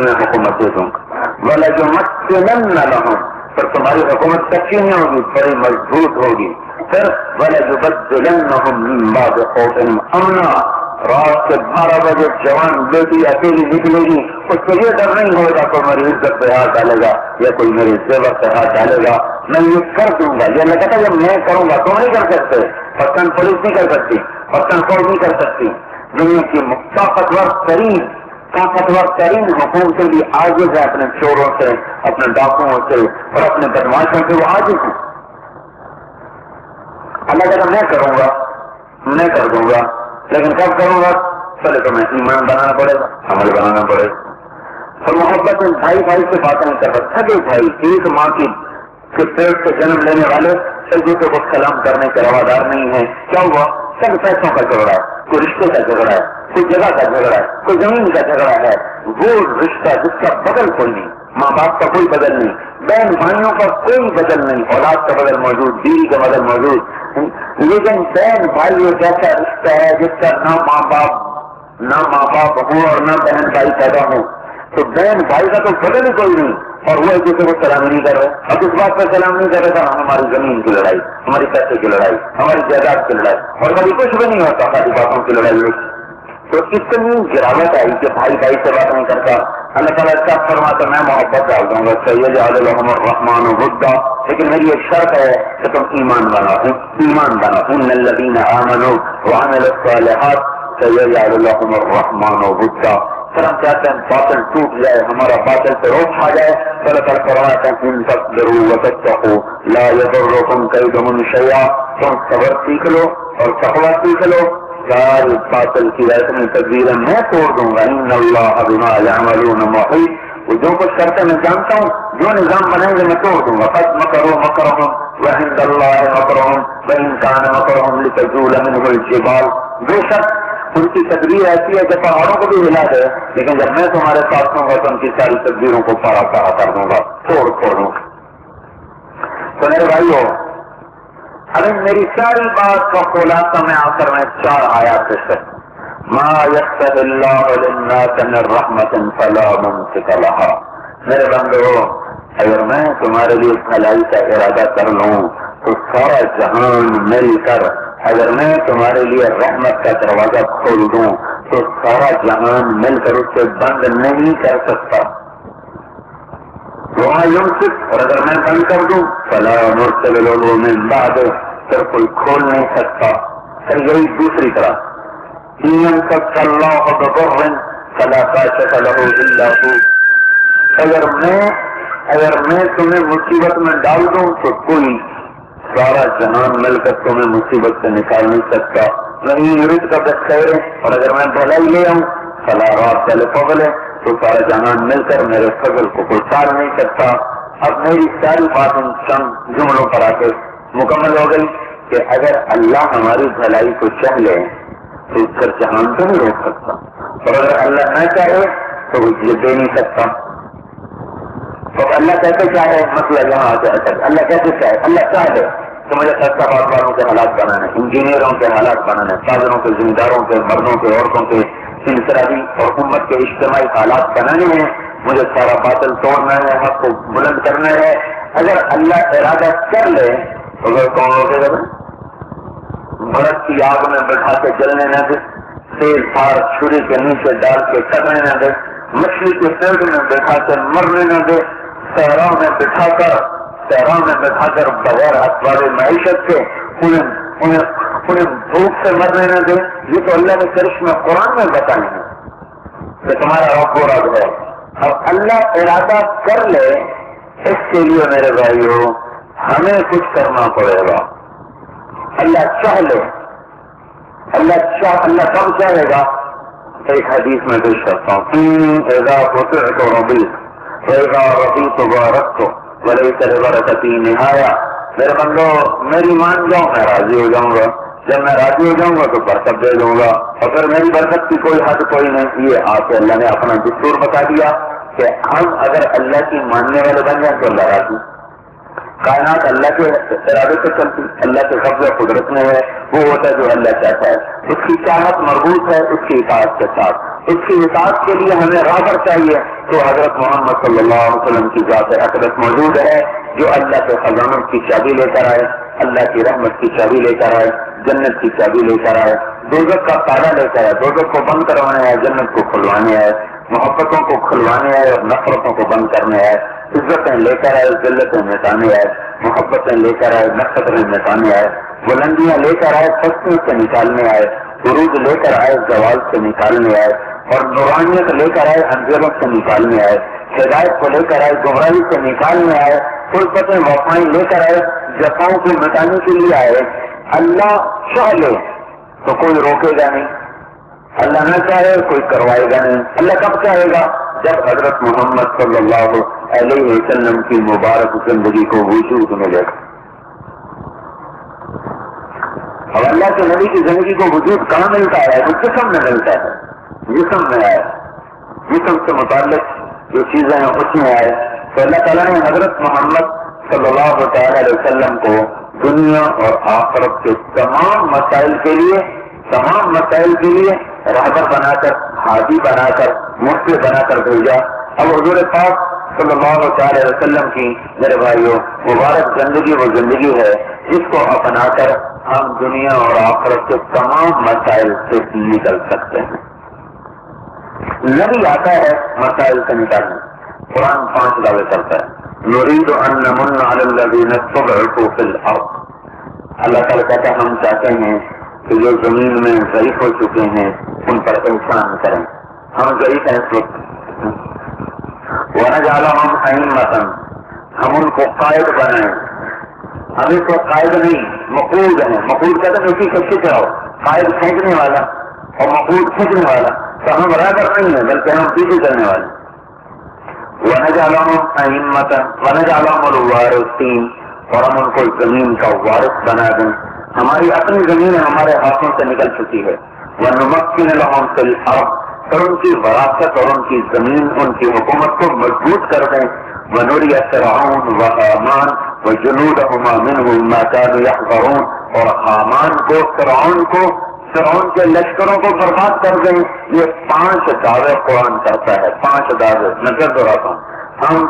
تمہیں حکومت دے دوں گا. وَلَيُمَكِّنَنَّ لَهُمْ، پھر تمہاری حکومت کچی نہیں ہوگی، بڑی مضبوط ہوگی. پھر وَلَيُبَدِّلَنَّهُمْ مِن بَعْدِ خَوْفِهِمْ أَمْنًا، رات کے 12 بجے جوان بیٹی اکیلی نکلے گی، اس کو یہ ڈر نہیں ہوگا کوئی میری عزت پہ ہاتھ ڈالے گا یا کوئی میری زیور پہ ہاتھ ڈالے گا، میں یہ کر دوں گا. یہ میں کہتا جب میں کروں گا تم نہیں کر سکتے، پاکستان پولیس نہیں کر سکتی، پاکستان فوج نہیں کر سکتی. دنیا کی طاقتور ترین حکومتیں بھی عاجز ہے اپنے چوروں سے، اپنے ڈاکوؤں سے اور اپنے بدماشوں سے، وہ عاجز ہیں. اللہ کہتا میں کروں گا، میں کر دوں گا، لیکن کب کروں گا؟ پہلے تو میں ایمان بنانا پڑے گا، عمل بنانا پڑے گا. اور محبت میں بھائی بھائی سے باتیں نہیں کر رہا، سگے بھائی ایک ماں کی پیٹ سے جنم لینے والے ایک دوسرے کو سلام کرنے کے روادار نہیں ہے. کیا ہوا؟ سب پیسوں کا جھگڑا ہے، کوئی رشتے کا جھگڑا ہے، کوئی جگہ کا جھگڑا ہے، کوئی زمین کا جھگڑا ہے. وہ رشتہ جس کا بدل کوئی نہیں، ماں باپ کا کوئی بدل نہیں، بہن بھائیوں کا کوئی بدل نہیں، اولاد کا بدل موجود، بیوی کا بدل موجود، لیکن بہن بھائی ایک ایسا رشتہ ہے جس کا نہ ماں باپ ہوں اور نہ بہن بھائی پیدا ہوں. تو بہن بھائی کا تو بدل ہی کوئی نہیں، اور وہ ایک دوسرے کو سلام نہیں کر رہے. اب اس بات پہ سلام نہیں کر رہے تھا ہماری زمین کی لڑائی، ہماری پیسے کی لڑائی، ہماری جائیداد کی لڑائی، اور کبھی کچھ بھی نہیں ہوتا خالی باتوں کی لڑائی ہوئی. تو اتنی گراوٹ آئی کہ بھائی بھائی سے بات نہیں کرتا. اللہ تعالیٰ کیا فرماتا میں محبت ڈال دوں گا، سیجعل لهم الرحمن ودا، لیکن میری ایک شرط ہے کہ تم ایمان بناؤ. ان الذين آمنوا وعملوا الصالحات سیجعل لهم الرحمن ودا. پھر ہم چاہتے ہیں باطل ٹوٹ جائے، ہمارا باطل سے روک کھا جائے. تو اللہ تعالیٰ فرماتا ہے ان تصبروا وتتقوا لا يضركم كيدهم شيئا، تم صبر سیکھ لو اور تقوی سیکھ لو، ساری باطل کی رسمی تدبیریں میں توڑ دوں گا. ان اللہ بما يعملون محیط، وہ جو کچھ کرتے میں جانتا ہوں، جو نظام بنائیں گے میں توڑ دوں گا. قد مکروا مکرهم وعند اللہ مکرهم وان كان مکرهم لتزول منه الجبال. بے شک ان کی تدبیر ایسی ہے کہ پہاڑوں کو بھی ہلا دے، لیکن جب میں تمہارے ساتھ ہوں گا تو ان کی ساری تدبیروں کو پارا پارا کر دوں گا، توڑ دوں گا. تو میرے بھائیو، ابھی میری ساری بات کا خلاصہ میں آخر میں 4 آیات سے ما یفتح اللہ للناس من رحمت فلا ممسک لها. میرے بندو، اگر میں تمہارے لیے بھلائی کا ارادہ کر لوں تو سارا جہان مل کر، اگر میں تمہارے لیے رحمت کا دروازہ کھول دوں تو سارا جہان مل کر اس سے بند نہیں کر سکتا. وہاں یمسک، اور اگر میں بند کر دوں فلا مرسل له من بعد، پھر کوئی کھول نہیں سکتا. پھر یہی دوسری طرح ان يمسك الله بضر فلا كاشف له الا هو. اگر میں تمہیں مصیبت میں ڈال دوں تو کوئی سارا جہان مل کر تمہیں مصیبت سے نکال نہیں سکتا. نہیں یرید کا بخیر، اور اگر میں بھلائی لے آؤں فلا راد لفضل، تو سارا جہان مل کر میرے فضل کو کوئی ٹال نہیں سکتا. اب میری ساری بات ان چند جملوں پر آ کے مکمل ہو گئی کہ اگر اللہ ہماری بھلائی کو چاہ لے تو اس کا جہان تو نہیں روک سکتا، اور اگر اللہ نہ چاہے تو وہ یہ دے نہیں سکتا. تو اللہ کیسے چاہے؟ مسئلہ یہاں آ جائے. اللہ کیسے چاہے؟ اللہ چاہے تو مجھے سستا بات والوں کے حالات بنانے، انجینئروں کے حالات بنانے، تاجروں کے، ذمہ داروں کے، مردوں کے، عورتوں کے، انفرادی اور امت کے اجتماعی حالات بنانے ہیں. مجھے سارا باطل توڑنا ہے، حق کو بلند کرنا ہے. اگر اللہ ارادہ کر لے تو اگر کون روکے گا؟ برف کی آگ میں بٹھا کے جلنے نہ دے، تیز دھار چھری کے نیچے ڈال کے کٹنے نہ دے، مچھلی کے پیٹ میں بٹھا کے مرنے نہ دے، صحرا میں بٹھا کر بغیر اسباب معیشت کے انہیں بھوک سے مرنے نہ دے. یہ تو اللہ نے کرشمہ قرآن میں بتائے ہیں کہ تمہارا رب و رب ہے. اب اللہ ارادہ کر لے، اس کے لیے میرے بھائیو ہمیں کچھ کرنا پڑے گا. اللہ چاہ لے، اللہ کب چاہے گا؟ ایک حدیث میں پیش کرتا ہوں، اذا قطعت رضیت واذا رضیت بارکت وليس لبرکتی نہایا. میرے بندو میری مان جاؤ میں راضی ہو جاؤں گا، جب میں راضی ہو جاؤں گا تو برکت دے دوں گا، اور پھر میری برکت کی کوئی حد کوئی نہیں. یہ آپ سے اللہ نے اپنا دستور بتا دیا کہ ہم اگر اللہ کی ماننے والے بن جائیں تو اللہ راضی. کائنات اللہ کے ارادے سے چلتی، اللہ کے قبضہ قدرت میں ہے، وہ ہوتا ہے جو اللہ چاہتا ہے. اس کی چاہت مربوط ہے اس کی اطاعت کے ساتھ، اس کی اطاعت کے لیے ہمیں راہبر چاہیے، تو حضرت محمد صلی اللہ علیہ وسلم کی ذات اقدس موجود ہے جو اللہ کے خزانوں کی چابی لے کر آئے، اللہ کی رحمت کی چابی لے کر آئے، جنت کی چابی لے کر آئے، دوزخ کا تالا لے کر آئے، دوزخ کو بند کروانے آئے، جنت کو کھلوانے آئے، محبتوں کو کھلوانے آئے اور نفرتوں کو بند کرنے آئے، عزتیں لے کر آئے، ذلتیں مٹانے آئے، محبتیں لے کر آئے، نفرتیں مٹانے آئے، بلندیاں لے کر آئے، پستیوں سے نکالنے آئے، عروج لے کر آئے، زوال سے نکالنے آئے، اور نورانیت لے کر آئے، اندھیروں سے نکالنے آئے، ہدایت کو لے کر آئے، گمراہی سے نکالنے آئے، فرصتیں وفائیں لے کر آئے، جفاؤں کو مٹانے کے لیے آئے۔ اللہ چاہ لے تو کوئی روکے گا نہیں، اللہ نہ چاہے کوئی کروائے گا نہیں۔ اللہ کب چاہے گا؟ جب حضرت محمد صلی اللہ علیہ وسلم کی مبارک زندگی کو وجود ملے گا۔ اور اللہ کے نبی کی زندگی کو وجود کہاں ملتا ہے؟ وہ جسم میں ملتا ہے، جسم میں آئے، جسم سے متعلق جو چیزیں ہیں اس میں آئے۔ تو اللہ تعالیٰ نے حضرت محمد صلی اللہ تعالی علیہ وسلم کو دنیا اور آخرت کے تمام مسائل کے لیے راہبر بنا کر، ہادی بنا کر، مفتی بنا کر بھیجا۔ اب حضور پاک صلی اللہ تعالی علیہ وسلم کی میرے بھائیوں مبارک زندگی وہ زندگی ہے جس کو اپنا کر ہم دنیا اور آخرت کے تمام مسائل سے نکل سکتے ہیں۔ نبی آتا ہے مسائل سے نکالنے، قرآن 5 دعوے کرتا ہے، نرید ان نمن علی الذین استضعفوا فی الارض۔ اللہ تعالیٰ کہتا ہے ہم چاہتے ہیں کہ جو زمین میں ضعیف ہو چکے ہیں ان پر احسان کریں، ہم ضعیف ہیں اس وقت، ونجعلہم ائمۃ، ہم ان کو قائد بنائیں۔ ہم اس کو قائد نہیں، مقود ہیں، مقود کہتے ہیں اسی کچھ جاؤ، قائد کھینچنے والا اور مقود کھینچنے والا، تو ہم راہبر نہیں ہیں بلکہ ہم پیچھے چلنے والے۔ ونجعلہم ائمۃ ونجعلہم الوارثین، اور ہم ان کو زمین کا وارث بنا دیں۔ ہماری اپنی زمین ہمارے ہاتھوں سے نکل چکی ہے۔ ونمکن لہم فی الارض، اور ان کی وراثت اور ان کی زمین، ان کی حکومت کو مضبوط کر دیں۔ ونری فرعون وہامان وجنودہما منہم ما کانوا یحذرون، اور حامان کو، فرعون کے لشکروں کو برباد کر دیں۔ یہ 5 دعوے قرآن کرتا ہے، 5 دعوے نظر دہراتا ہوں۔ ہم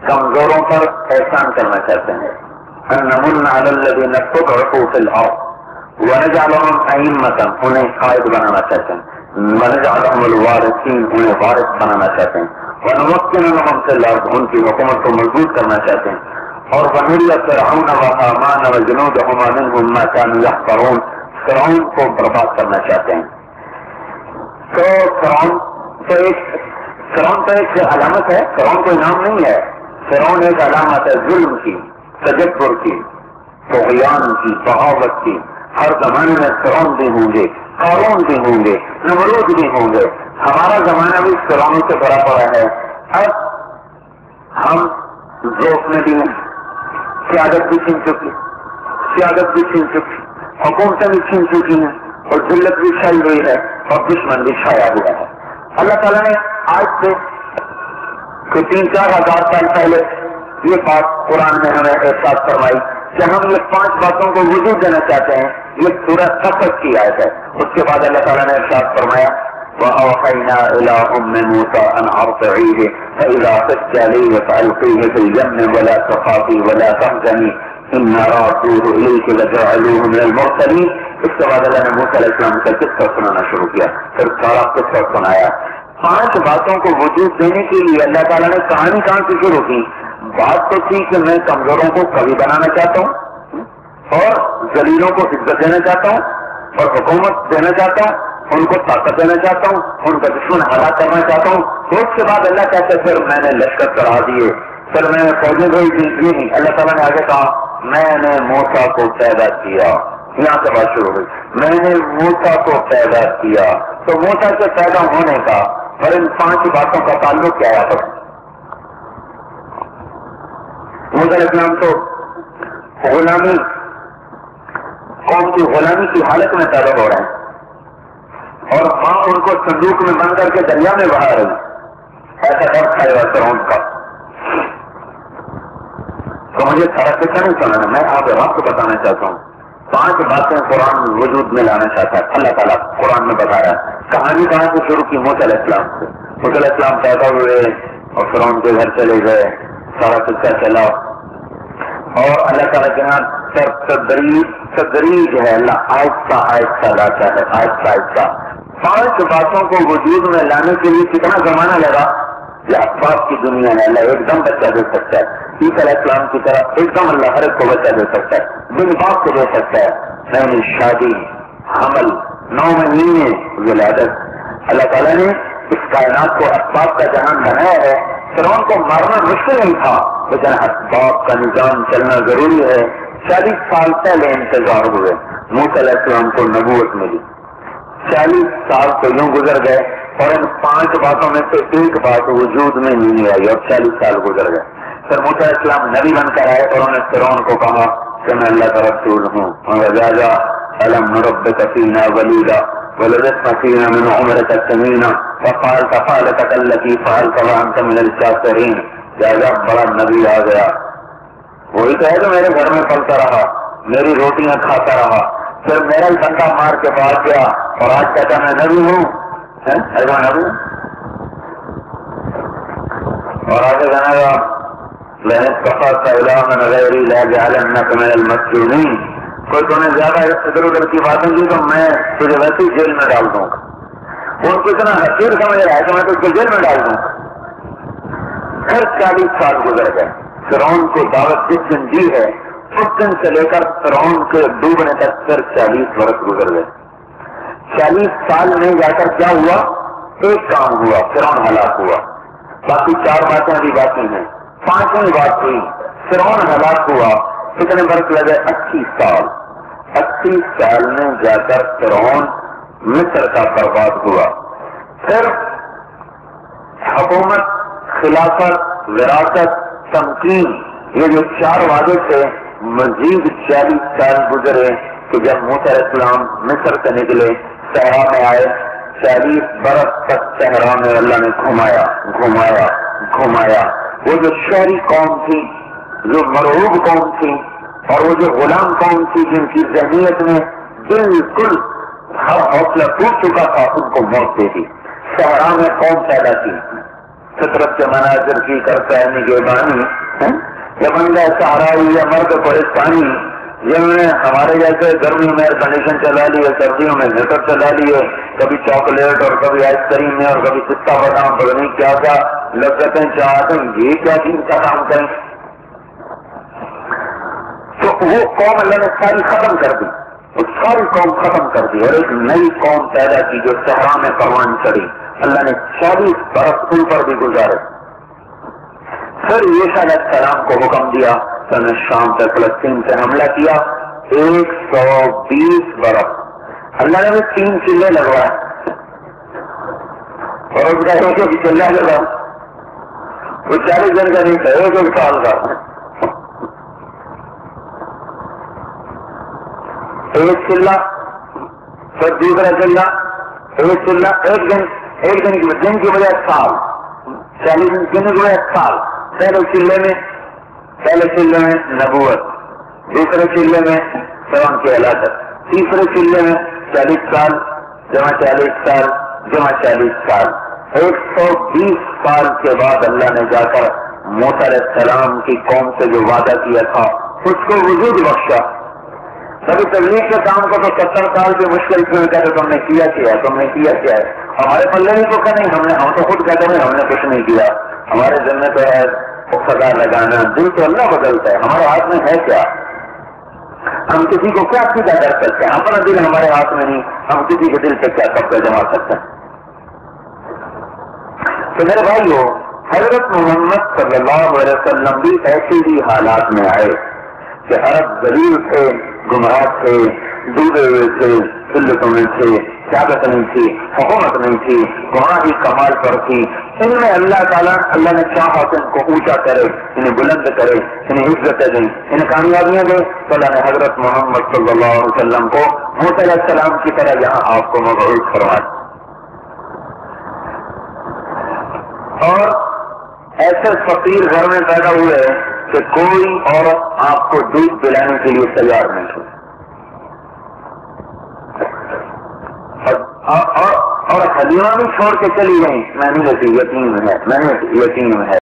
کمزوروں پر احسان کرنا چاہتے ہیں، ان نمن علی الذین استضعفوا فی الارض ونجعلہم ائمۃ، انہیں قائد بنانا چاہتے ہیں، ونجعلہم الوارثین، انہیں وارث بنانا چاہتے ہیں، ونمکن لہم فی الارض، ان کی حکومت کو مضبوط کرنا چاہتے ہیں، اور ونری فرعون وہامان وجنودہما منہم ما کانوا یحذرون، فرعون کو برباد کرنا چاہتے ہیں۔ تو فرعون تو ایک علامت ہے، فرعون کوئی نام نہیں ہے، فرعون ایک علامت ہے ظلم کی، تجبر کی، طغیان کی، بغاوت کی۔ ہر زمانے میں فرعون بھی ہوں گے، قارون بھی ہوں گے، نمرود بھی ہوں گے۔ ہمارا زمانہ بھی فرعون سے بھرا پڑا ہے۔ اب ہم ذوق میں بھی ہیں، سیادت بھی چھین چکی، حکومتیں بھی چھین چکی ہیں، اور ذلت بھی چھائی ہوئی ہے، اور دشمن بھی چھایا ہوا ہے۔ اللہ تعالیٰ نے آج سے 3-4 ہزار سال پہلے یہ بات قرآن میں ہمیں احساس فرمائی کہ ہم یہ 5 باتوں کو وجود دینا چاہتے ہیں۔ یہ سورہ قصص کی آیت ہے۔ اس کے بعد اللہ تعالیٰ نے ارشاد فرمایا وَأَوْحَيْنَا إِلَىٰ أُمِّ مُوسَىٰ أَنْ أَرْضِعِيهِ فَإِذَا خِفْتِ عَلَيْهِ فَأَلْقِيهِ فِي الْيَمِّ وَلَا تَخَافِي وَلَا تَحْزَنِي إِنَّا رَادُوهُ إِلَيْكِ وَجَعَلُوهُ مِنَ الْمُرْسَلِينَ۔ اس کے بعد اللہ نے موسیٰ علیہ السلام کا قصہ سنانا شروع کیا، پھر سارا قصہ سنایا۔ 5 باتوں کو وجود دینے کے لیے اللہ تعالیٰ نے کہانی کہاں سے شروع کی؟ بات تو تھی کہ میں کمزوروں کو قوی بنانا چاہتا ہوں، اور ذلیلوں کو عزت دینا چاہتا ہوں، اور حکومت دینا چاہتا ہوں، ان کو طاقت دینا چاہتا ہوں، ان کا دشمن ہلاک کرنا چاہتا ہوں۔ تو اس کے بعد اللہ کہتے ہیں پھر میں نے لشکر چڑھا دیے، پھر میں نے فوجیں بھیج دی۔ نہیں، اللہ تعالیٰ نے آگے کہا میں نے موسیٰ کو پیدا کیا۔ یہاں سے بات شروع ہوئی، میں نے موسیٰ کو پیدا کیا۔ تو موسیٰ کے پیدا ہونے کا اور ان 5 باتوں کا تعلق کیا ہے؟ موسیٰ علیہ السلام تو غلامی، قوم کی غلامی کی حالت میں پیدا ہو رہے ہیں، اور ماں ان کو صندوق میں بند کر کے دریا میں بہا رہی، ایسا ڈر کھائے گا فرعون کا۔ تو مجھے سارا قصہ نہیں سنانا، میں آپ کو بتانا چاہتا ہوں 5 باتیں قرآن وجود میں لانا چاہتا ہے۔ اللہ تعالیٰ قرآن میں بتا رہا ہے کہانی کہاں سے شروع کی؟ موسیٰ علیہ السلام سے. موسیٰ علیہ السلام پیدا ہوئے اور فرعون کے گھر چلے گئے، سارا قصہ چلا. اور اللہ تعالیٰ کے یہاں تدریج ہے، اللہ آہستہ آہستہ لاتا ہے، آہستہ آہستہ. 5 باتوں کو وجود میں لانے کے لیے کتنا زمانہ لگا؟ یہ اسباب کی دنیا میں اللہ ایک دم بچہ دے سکتا ہے. عیسیٰ علیہ السلام کی طرح ایک دم اللہ ہر ایک کو بچہ دے سکتا ہے، بن باپ کو دے سکتا ہے. نئی شادی، حمل، 9 مہینے ولادت. اللہ تعالیٰ نے اس کائنات کو اسباب کا جہان بنایا ہے. فرعون کو مارنا مشکل نہیں تھا، لیکن اسباب کا نظام چلنا ضروری ہے. 40 سال پہلے انتظار ہوئے، موسیٰ علیہ السلام کو نبوت ملی. 40 سال تو یوں گزر گئے اور ان 5 باتوں میں سے ایک بات وجود میں نہیں آئی اور 40 سال گزر گئے. پھر موسیٰ علیہ السلام نبی بن کر آئے اور انہوں نے فرعون کو کہا کہ میں اللہ کا رسول ہوں. وَجَازَا أَلَمْ نُرَبِّكَ فِينَا وَلِيدًا وَلَبِثْتَ فِينَا مِنْ عُمْرِكَ سِنِينَ فَفَعَلْتَ فَعْلَتَكَ الَّتِي فَعَلْتَ وَأَنْتَ مِنَ الْكَافِرِينَ. لہذا بڑا نبی آ گیا، وہی تو ہے جو میرے گھر میں پلتا رہا، میری روٹیاں کھاتا رہا، پھر میرا ہی بندہ مار کے بھاگ گیا اور آج کہتا میں نبی ہوں. ایسا نبی اور آگے جانا گا لَإِنِ اتَّخَذْتَ إِلَٰهًا غَيْرِي لَأَجْعَلَنَّكَ مِنَ الْمَسْجُونِينَ. کوئی تو نے زیادہ ادھر ادھر کی باتیں کی تو میں تجھے ویسے ہی جیل میں ڈال دوں گا. وہ ان کو اتنا حقیر سمجھ رہا ہے کہ میں تو اس کو جیل میں ڈال دوں گا. پھر 40 سال گزر گئے. فرعون کو دعوت جس دن دی ہے اس دن سے لے کر فرعون کے ڈوبنے تک پھر 40 برس گزر گئے. 40 سال میں جا کر کیا ہوا؟ ایک کام ہوا، فرعون ہلاک ہوا. باقی 4 باتیں بھی باقی ہیں. 5ویں بات ہوئی، فرعون ہلاک ہوا. کتنے برس لگے؟ 80 سال. 80 سال میں جا کر فرعون مصر کا برباد ہوا. پھر حکومت، خلافت، وراثت، تمکین، یہ جو 4 وعدے تھے، مزید 40 سال گزرے کہ جب موسیٰ علیہ السلام مصر سے نکلے صحرا میں آئے. 40 برس تک صحرا میں اللہ نے گھمایا گھمایا گھمایا. وہ جو شہری قوم تھی، جو مرعوب قوم تھی، اور وہ جو غلام قوم تھی جن کی ذہنیت میں بالکل ہر حوصلہ ٹوٹ چکا تھا، ان کو موت دے دی. صحرا میں قوم پیدا کی، فطرت کے مناظر کی کرتا ہے نگہبانی. یمن کا صحرائی یا مرد پاکستانی جنہوں نے ہمارے جیسے گرمیوں میں ایئر کنڈیشن چلا لیے، سردیوں میں ہیٹر چلا لیے، کبھی چاکلیٹ اور کبھی آئس کریم میں اور کبھی پستہ بادام پتہ نہیں کیا کیا لذتیں چاہتے ہیں، یہ کیا چیز کا کام کریں. تو وہ قوم اللہ نے ساری ختم کر دی، وہ ساری قوم ختم کر دی اور ایک نئی قوم پیدا کی جو صحرا میں پروان چڑھی. اللہ نے 40 برس ان پر بھی گزارے. پھر عیسیٰ علیہ السلام کو حکم دیا تو نے شام سے فلسطین سے حملہ کیا. 120 برس اللہ نے بھی 3 چلے لگوائے اور اس کا ایک چلہ لگا. وہ 40 دن کا نہیں تھا، 1 سال کا. ایک چلہ، پھر دوسرا چلہ، ایک چلہ، ایک دن کی وجہ سال، 40 دن کی وجہ سال. پہلے چلے میں نبوت، دوسرے چلے میں فرعون کی ہلاکت، تیسرے چلے میں 40 سال جمع 40 سال جمع 40 سال. 120 سال کے بعد اللہ نے جا کر موسیٰ علیہ السلام کی قوم سے جو وعدہ کیا تھا اس کو وجود بخشا. کبھی تبلیغ کے کام کو تو 70 سال کی مشکل سے کہتے تم نے کیا ہے. ہمارے پلے نہیں تو نہیں، ہم تو خود کہتے ہیں ہم نے کچھ نہیں کیا. ہمارے دل میں تو ہے سزا لگانا، دل تو اللہ بدلتا ہے، ہمارے ہاتھ میں ہے کیا؟ ہم کسی کو کیا سیدھا کر سکتے ہیں؟ اپنا دل ہمارے ہاتھ میں نہیں، ہم کسی کے دل سے کیا قبضہ جما سکتے ہیں؟ تو میرے بھائیو، حضرت محمد صلی اللہ علیہ وسلم بھی ایسے ہی حالات میں آئے کہ عرب ذلیل تھے، گمراہ تھے، ڈوبے ہوئے تھے، ذلتوں میں تھے، قیادت نہیں تھی، حکومت نہیں تھی، گمراہی کمال پر تھی. ان میں اللہ تعالیٰ نے چاہا کہ ان کو اونچا کرے، انہیں بلند کرے، انہیں عزت دیں، انہیں کامیابیاں دیں. تو اللہ نے حضرت محمد صلی اللہ علیہ وسلم کو موسیٰ علیہ السلام کی طرح یہاں آپ کو مبعوث فرمایا. اور ایسے فقیر گھر میں پیدا ہوئے کہ کوئی عورت آپ کو دودھ پلانے کے لیے تیار نہیں تھی. اور حلیمہ بھی چھوڑ کے چلی گئی، میں نے یقین ہے